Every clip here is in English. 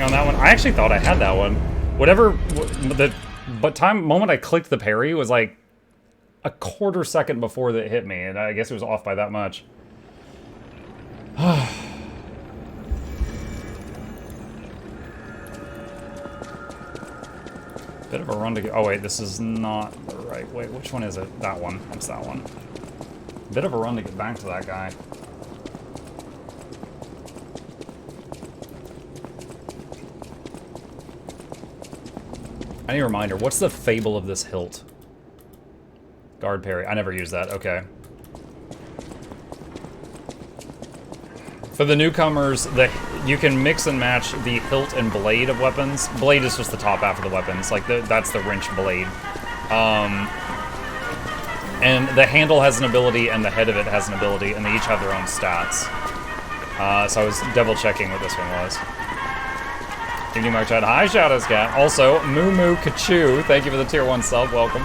on that one. I actually thought I had that one. Whatever, moment I clicked the parry was like a quarter second before that hit me, and I guess it was off by that much. Bit of a run to get. Oh wait, this is not the right way. Which one is it? That one. It's that one. Bit of a run to get back to that guy. I need a reminder. What's the fable of this hilt? Guard parry. I never use that. Okay. For the newcomers, you can mix and match the hilt and blade of weapons. Blade is just the top half of the weapon. It's like that's the wrench blade. And the handle has an ability, and the head of it has an ability, and they each have their own stats. So I was double checking what this one was. Evening Mark Chat. Hi, Shadows Cat. Also, Moo Moo Kachu. Thank you for the tier 1 sub. Welcome.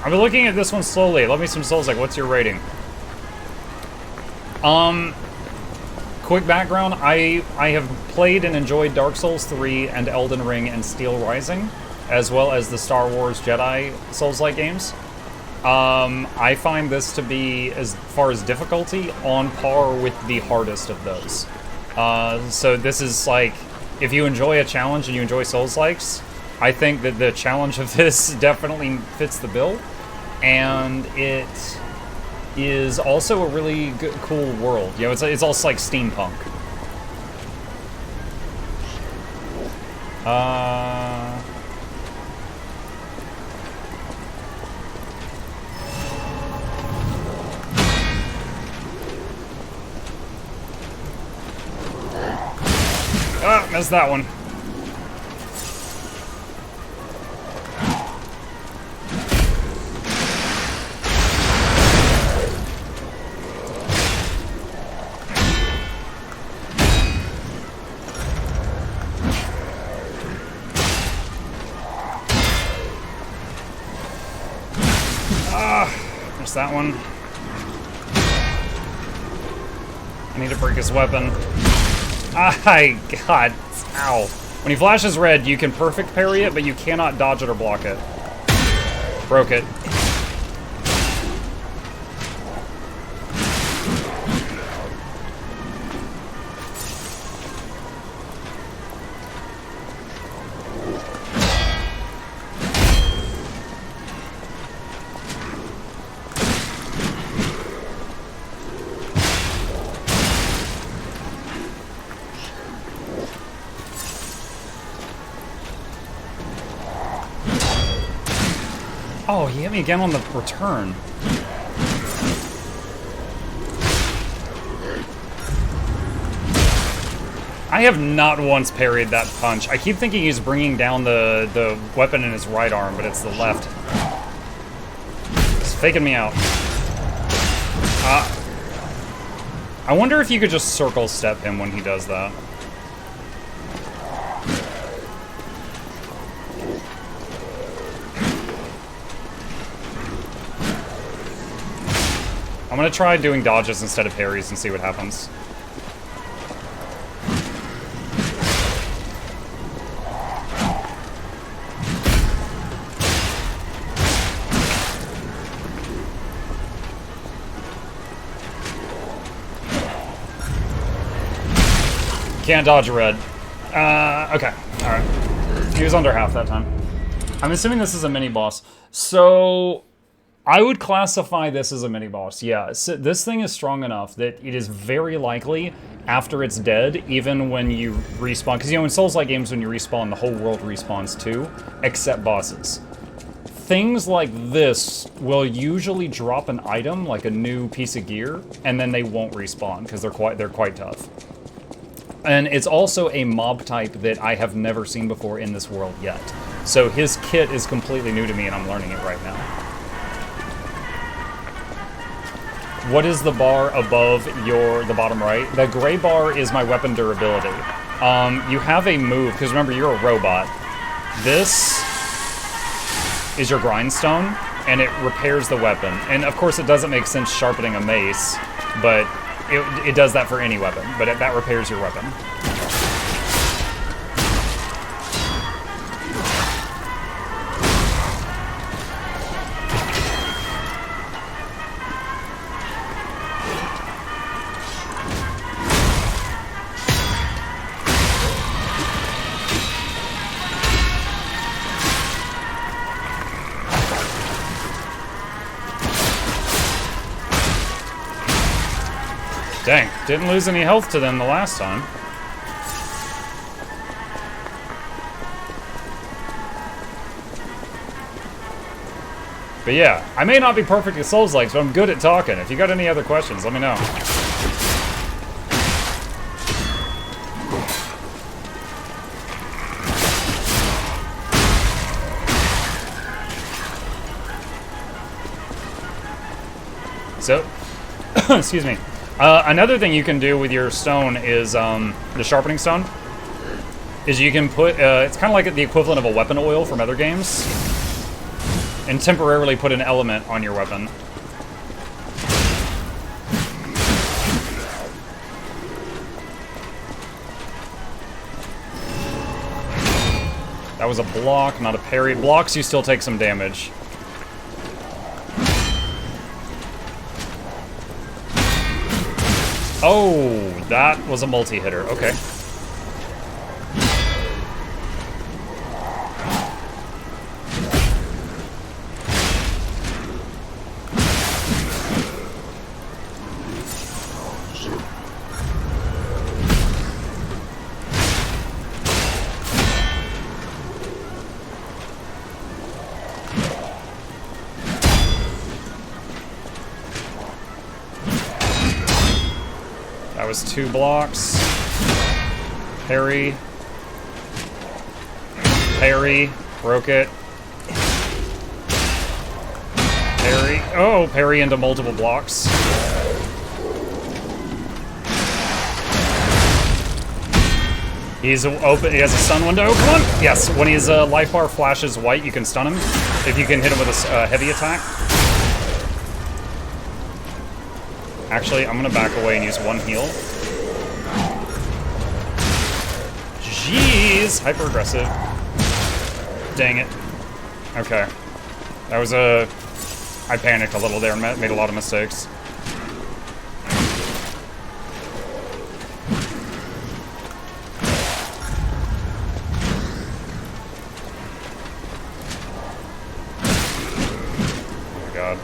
I've been looking at this one slowly. Love me some Souls. Like, what's your rating? Quick background. I have played and enjoyed Dark Souls 3 and Elden Ring and Steel Rising, as well as the Star Wars Jedi Souls-like games. I find this to be, as far as difficulty, on par with the hardest of those. So this is like, if you enjoy a challenge and you enjoy Souls-likes, I think that the challenge of this definitely fits the bill, and it is also a really good, cool world. You know, it's also like steampunk. Missed that one. Missed that one. I need to break his weapon. God. Ow. When he flashes red, you can perfect parry it, but you cannot dodge it or block it. Broke it. Oh, he hit me again on the return. I have not once parried that punch. I keep thinking he's bringing down the weapon in his right arm, but it's the left. It's faking me out. I wonder if you could just circle step him when he does that. I'm gonna try doing dodges instead of parries and see what happens. Can't dodge a red. Okay, alright. He was under half that time. I'm assuming this is a mini-boss. So, I would classify this as a mini boss. Yeah, so this thing is strong enough that it is very likely after it's dead, even when you respawn, because in Souls-like games, when you respawn, the whole world respawns too, except bosses. Things like this will usually drop an item, like a new piece of gear, and then they won't respawn because they're quite tough. And it's also a mob type that I have never seen before in this world yet. So his kit is completely new to me, and I'm learning it right now. What is the bar above the bottom right? The gray bar is my weapon durability. You have a move, because remember, you're a robot. This is your grindstone, and it repairs the weapon. And of course, it doesn't make sense sharpening a mace, but it does that for any weapon, but that repairs your weapon. Dang, didn't lose any health to them the last time. But yeah, I may not be perfect at Souls-likes, but I'm good at talking. If you got any other questions, let me know. So, excuse me. Another thing you can do with your stone is, the sharpening stone, is you can put, it's kind of like the equivalent of a weapon oil from other games, and temporarily put an element on your weapon. That was a block, not a parry. Blocks, you still take some damage. Oh, that was a multi-hitter. Okay. That was 2 blocks. Parry. Parry. Broke it. Parry. Oh, parry into multiple blocks. He's open. He has a stun window. Come on! Yes, when his life bar flashes white, you can stun him. If you can hit him with a heavy attack. Actually, I'm gonna back away and use 1 heal. Jeez! Hyper aggressive. Dang it. Okay. That was a... I panicked a little there and made a lot of mistakes. Oh my god.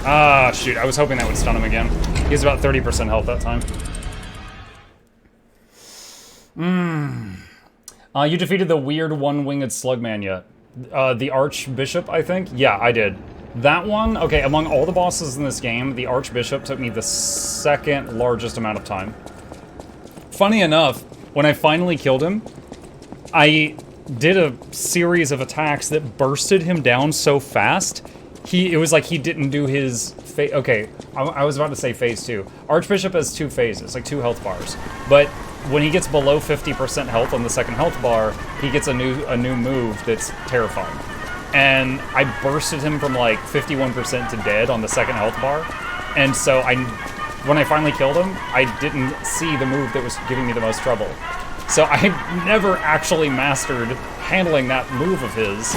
Ah, shoot. I was hoping that would stun him again. He has about 30% health that time. You defeated the weird one-winged slugman yet? The Archbishop, I think? Yeah, I did. That one, okay, among all the bosses in this game, the Archbishop took me the second largest amount of time. Funny enough, when I finally killed him, I did a series of attacks that bursted him down so fast, it was like he didn't do his okay, I was about to say phase 2. Archbishop has 2 phases, like 2 health bars. But when he gets below 50% health on the second health bar, he gets a new move that's terrifying. And I bursted him from like 51% to dead on the second health bar. And so when I finally killed him, I didn't see the move that was giving me the most trouble. So I never actually mastered handling that move of his.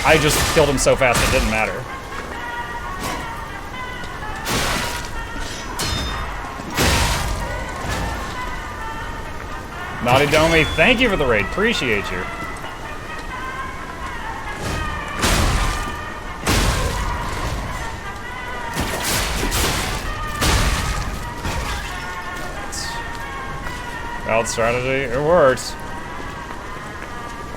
I just killed him so fast it didn't matter. Naughty Domi, thank you for the raid. Appreciate you. Valid strategy. It worked.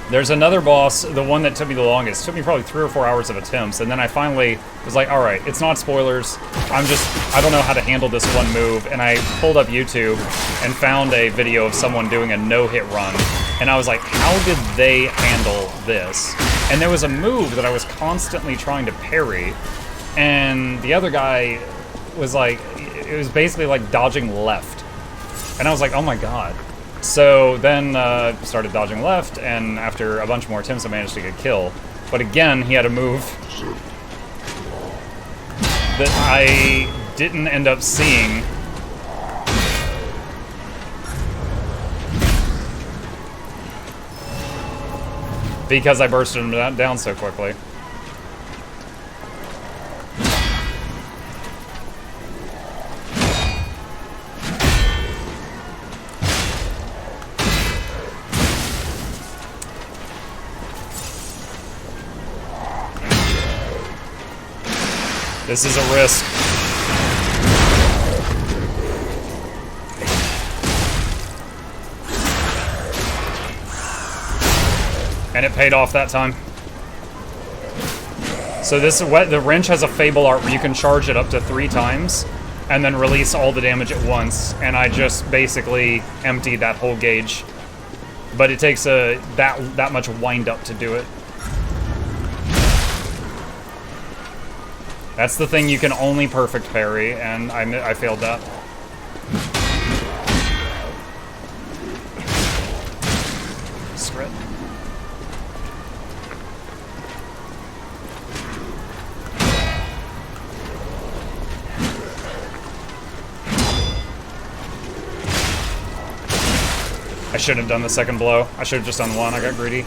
There's another boss, the one that took me the longest. It took me probably 3 or 4 hours of attempts, and then I finally was like, alright, it's not spoilers. I don't know how to handle this one move, and I pulled up YouTube and found a video of someone doing a no-hit run, and I was like, how did they handle this? And there was a move that I was constantly trying to parry, and the other guy was like, it was basically like dodging left. And I was like, oh my god. So then started dodging left, and after a bunch more attempts, I managed to get a kill. But again, he had a move that I didn't end up seeing. Because I bursted him down so quickly. This is a risk. And it paid off that time. So the wrench has a fable art where you can charge it up to 3 times and then release all the damage at once, and I just basically emptied that whole gauge. But it takes that much wind up to do it. That's the thing you can only perfect parry, and I failed that. Scrit. I shouldn't have done the second blow. I should have just done one. I got greedy.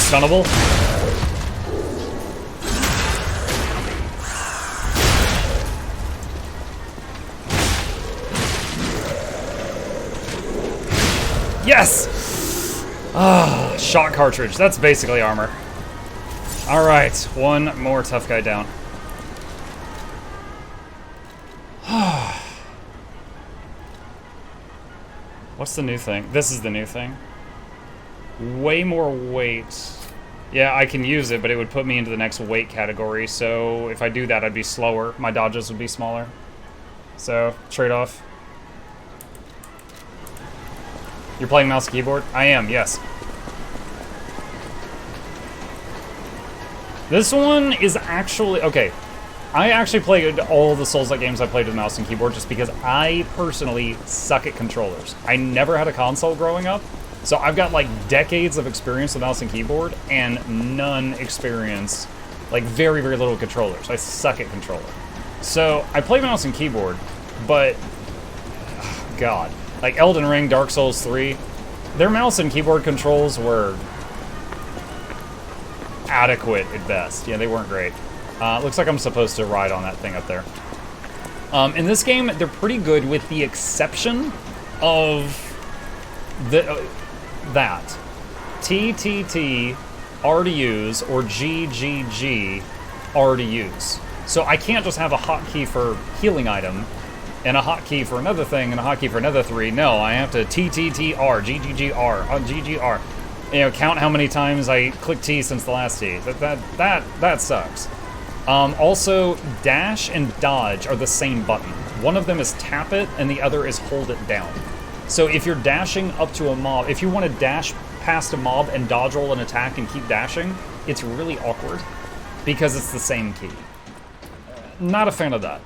Stunnable. Yes! Ah, shot cartridge. That's basically armor. Alright, one more tough guy down. What's the new thing? This is the new thing. Way more weight. Yeah, I can use it, but it would put me into the next weight category, so if I do that, I'd be slower. My dodges would be smaller. So, trade-off. You're playing mouse and keyboard? I am, yes. This one is actually... Okay, I actually played all the Souls-like games I played with mouse and keyboard just because I personally suck at controllers. I never had a console growing up. So I've got like decades of experience with mouse and keyboard and none experience, like very, very little controllers. I suck at controller. So I play mouse and keyboard, but, oh God, like Elden Ring, Dark Souls 3, their mouse and keyboard controls were adequate at best. Yeah, they weren't great. Looks like I'm supposed to ride on that thing up there. In this game, they're pretty good with the exception of that. TTT R to use or GGG R to use. So I can't just have a hotkey for healing item and a hotkey for another thing and a hotkey for another 3. No, I have to TTTR, GGGR, GGR. You know, count how many times I click T since the last T. That sucks. Also, dash and dodge are the same button. One of them is tap it and the other is hold it down. So if you're dashing up to a mob, if you want to dash past a mob and dodge roll an attack and keep dashing, it's really awkward because it's the same key. Not a fan of that.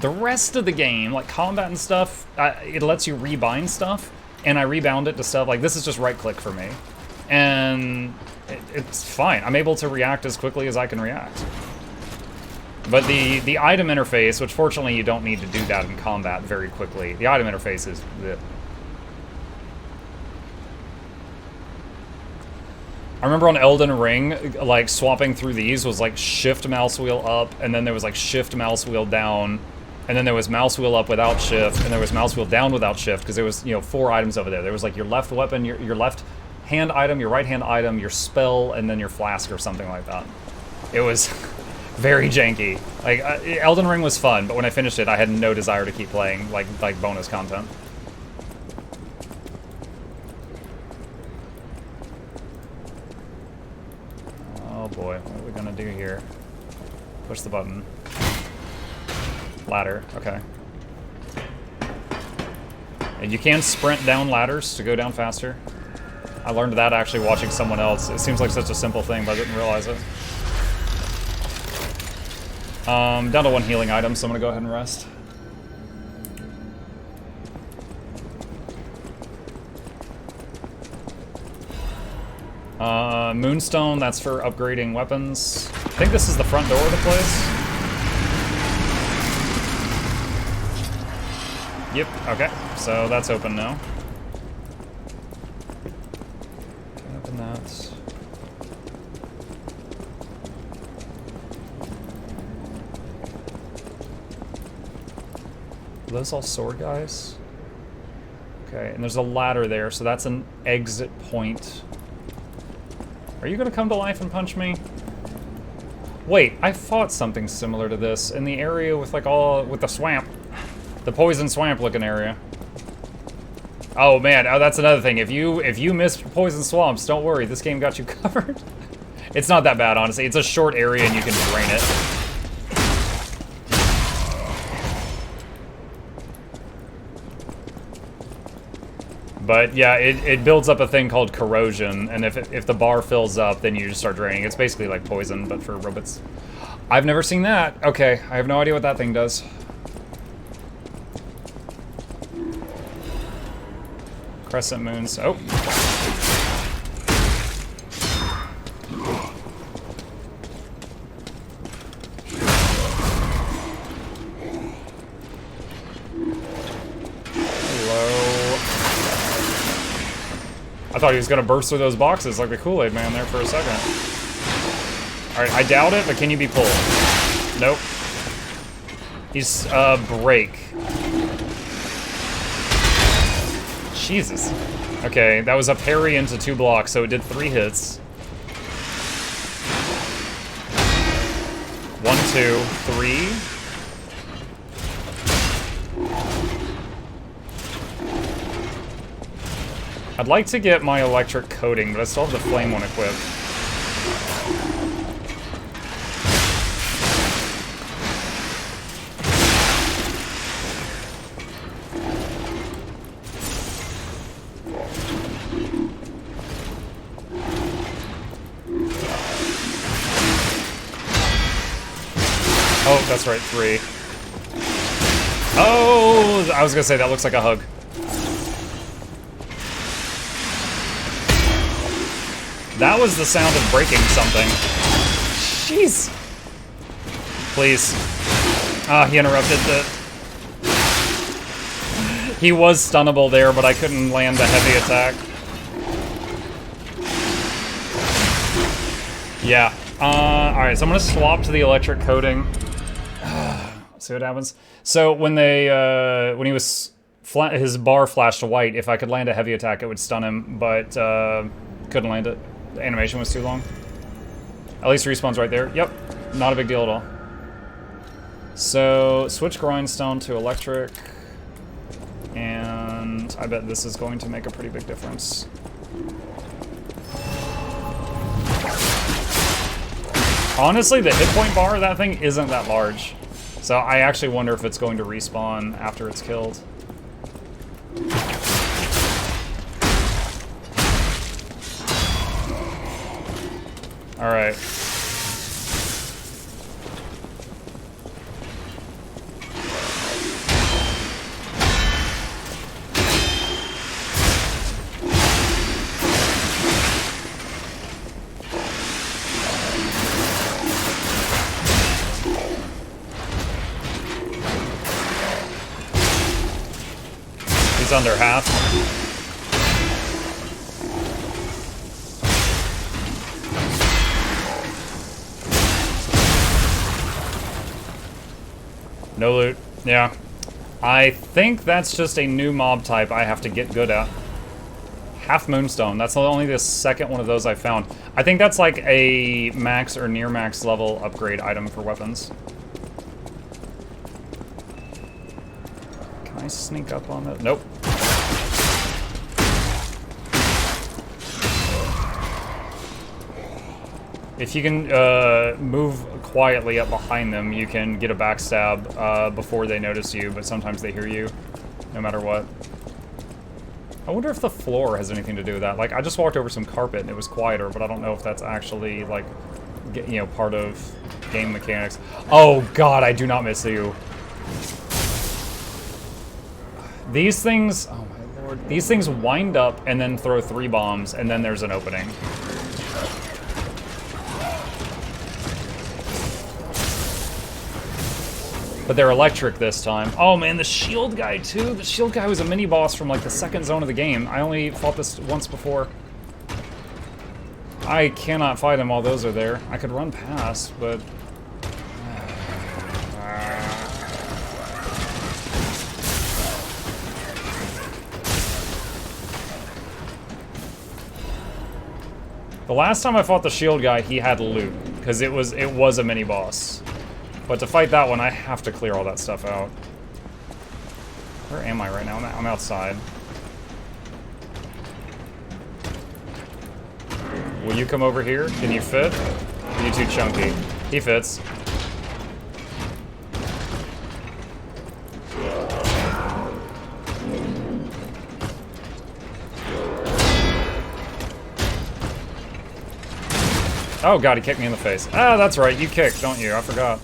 The rest of the game, like combat and stuff, it lets you rebind stuff, and I rebound it to stuff. Like, this is just right-click for me. And it's fine. I'm able to react as quickly as I can react. But the item interface, which fortunately you don't need to do that in combat very quickly, the item interface is... I remember on Elden Ring, like, swapping through these was, like, shift mouse wheel up, and then there was, like, shift mouse wheel down, and then there was mouse wheel up without shift, and there was mouse wheel down without shift, because there was, you know, 4 items over there. There was, like, your left weapon, your left hand item, your right hand item, your spell, and then your flask or something like that. It was very janky. Like, Elden Ring was fun, but when I finished it, I had no desire to keep playing, like bonus content. Oh boy, what are we gonna do here? Push the button. Ladder, okay. And you can sprint down ladders to go down faster. I learned that actually watching someone else. It seems like such a simple thing, but I didn't realize it. Down to 1 healing item, so I'm gonna go ahead and rest. Moonstone, that's for upgrading weapons. I think this is the front door of the place. Yep, okay. So that's open now. Can open that. Are those all sword guys? Okay, and there's a ladder there, so that's an exit point. Are you gonna come to life and punch me? Wait, I fought something similar to this in the area with like with the swamp. The poison swamp looking area. Oh man, oh that's another thing. If you miss poison swamps, don't worry, this game got you covered. It's not that bad, honestly. It's a short area and you can drain it. But yeah, it builds up a thing called corrosion, and if the bar fills up, then you just start draining. It's basically like poison, but for robots. I've never seen that. Okay, I have no idea what that thing does. Crescent moons. Oh. I thought he was gonna burst through those boxes like the Kool-Aid man there for a second. Alright, I doubt it, but can you be pulled? Nope. He's, break. Jesus. Okay, that was a parry into 2 blocks, so it did 3 hits. 1, 2, 3. I'd like to get my electric coating, but I still have the flame one equipped. Oh, that's right, 3. Oh, I was gonna say, that looks like a hug. That was the sound of breaking something. Jeez. Please. Ah, he interrupted the... He was stunnable there, but I couldn't land a heavy attack. Yeah. Alright, so I'm gonna swap to the electric coating. See what happens. So when when he was his bar flashed white, if I could land a heavy attack, it would stun him, but couldn't land it. The animation was too long. At least respawn's right there. Yep, not a big deal at all. So switch grindstone to electric, and I bet this is going to make a pretty big difference. Honestly, the hit point bar of that thing isn't that large. So I actually wonder if it's going to respawn after it's killed. Alright. He's under half. No loot. Yeah. I think that's just a new mob type I have to get good at. Half Moonstone. That's only the second one of those I found. I think that's like a max or near max level upgrade item for weapons. Can I sneak up on it? Nope. If you can move quietly up behind them, you can get a backstab before they notice you, but sometimes they hear you, no matter what. I wonder if the floor has anything to do with that. Like, I just walked over some carpet and it was quieter, but I don't know if that's actually, like, you know, part of game mechanics. Oh, God, I do not miss you. These things, oh my lord. These things wind up and then throw 3 bombs, and then there's an opening. But they're electric this time. Oh man, the shield guy too. The shield guy was a mini boss from like the second zone of the game. I only fought this once before. I cannot fight him while those are there. I could run past, but... The last time I fought the shield guy, he had loot, because it was a mini boss. But to fight that one, I have to clear all that stuff out. Where am I right now? I'm outside. Will you come over here? Can you fit? Are you too chunky? He fits. Oh god, he kicked me in the face. Ah, that's right, you kick, don't you? I forgot.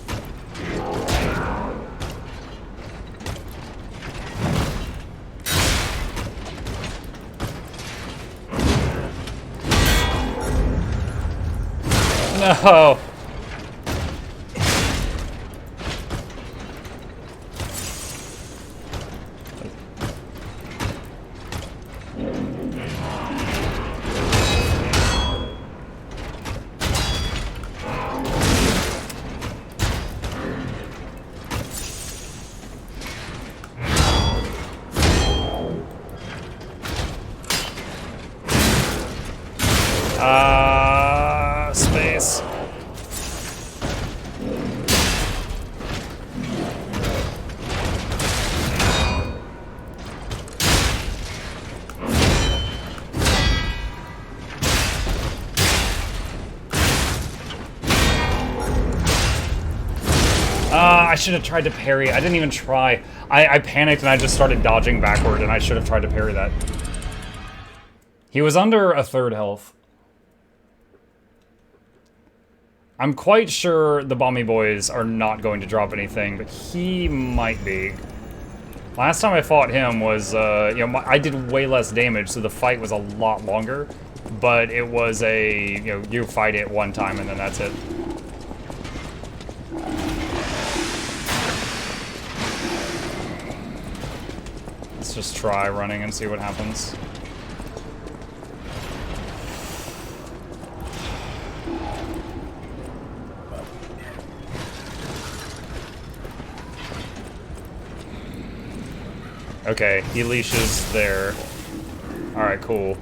No! Space. I should have tried to parry. I didn't even try. I panicked and I just started dodging backward, and I should have tried to parry that. He was under a 3rd health. I'm quite sure the Bomby Boys are not going to drop anything, but he might be. Last time I fought him was, you know, I did way less damage, so the fight was a lot longer. But it was a, you know, you fight it one time and then that's it. Let's just try running and see what happens. Okay, he leashes there. Alright, cool.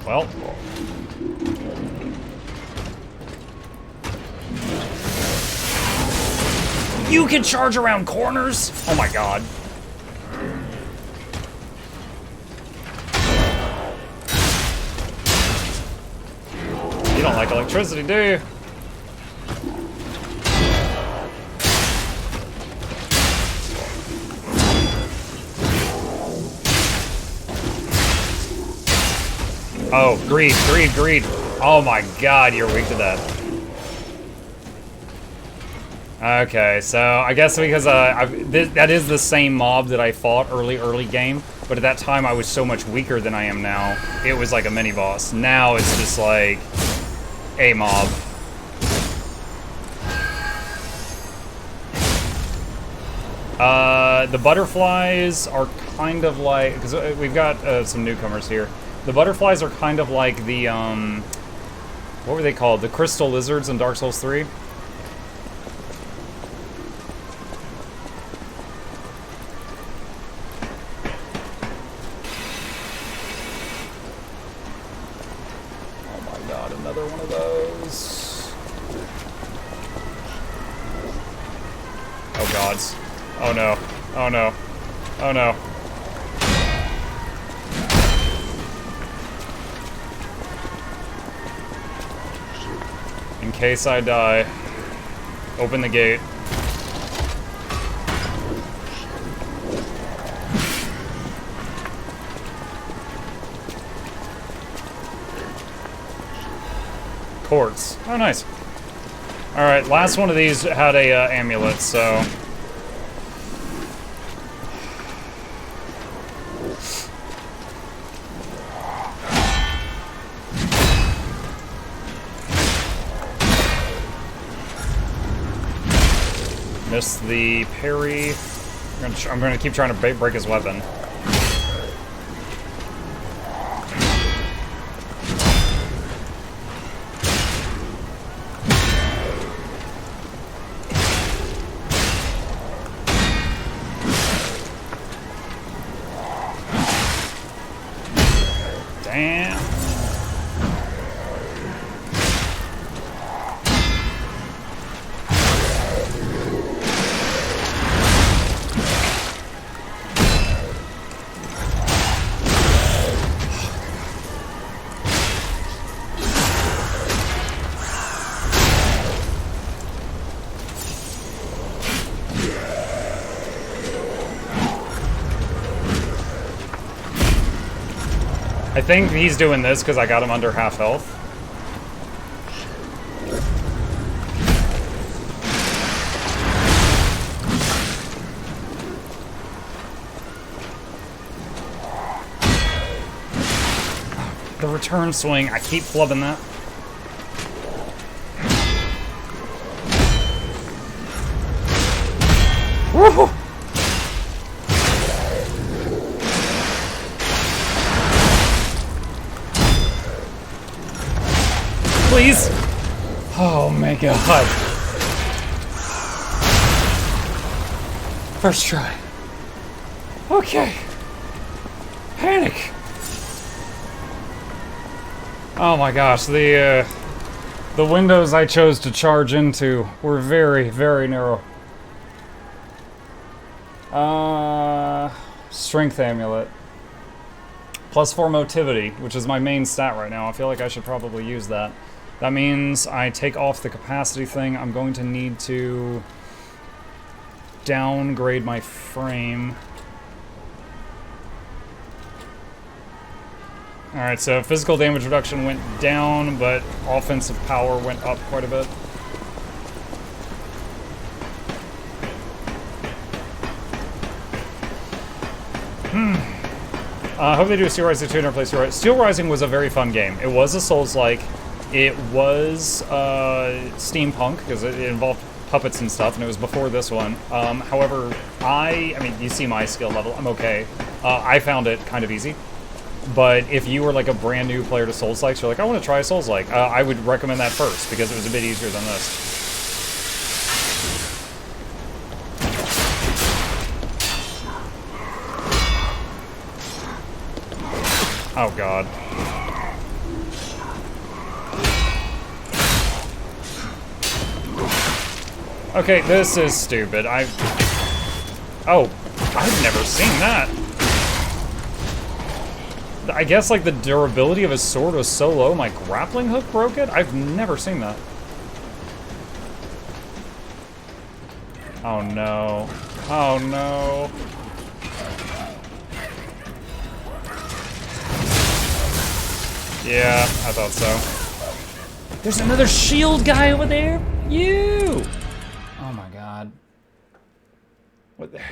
Well. You can charge around corners? Oh my god. You don't like electricity, do you? Oh, greed, greed, greed. Oh my god, you're weak to that. Okay, so I guess because that is the same mob that I fought early game, but at that time I was so much weaker than I am now. It was like a mini boss. Now it's just like a mob. The butterflies are kind of like, because we've got some newcomers here. The butterflies are kind of like the, what were they called? The crystal lizards in Dark Souls 3? Oh my god, another one of those. Oh gods. Oh no. Oh no. Oh no. In case I die, open the gate. Quartz. Oh, nice. Alright, last one of these had a amulet, so... Missed the parry. I'm gonna keep trying to break his weapon. Damn. I think he's doing this because I got him under half health. The return swing, I keep flubbing that. Woohoo! Please. Oh my god. First try. Okay. Panic. Oh my gosh, the windows I chose to charge into were very, very narrow. Strength amulet. +4 motivity, which is my main stat right now. I feel like I should probably use that. That means I take off the capacity thing. I'm going to need to downgrade my frame. Alright, so physical damage reduction went down, but offensive power went up quite a bit. I hope they do a Steel Rising 2 and replace Steel Rising. Steel Rising was a very fun game. It was a Souls-like. It was steampunk, because it involved puppets and stuff, and it was before this one. However, I mean, you see my skill level. I'm okay. I found it kind of easy. But if you were like a brand new player to Souls-likes, you're like, I want to try a Souls-like. I would recommend that first, because it was a bit easier than this. Oh god. Okay, this is stupid. Oh, I've never seen that. I guess like the durability of his sword was so low, my grappling hook broke it? I've never seen that. Oh no. Oh no. Yeah, I thought so. There's another shield guy over there? You! Oh my god. What game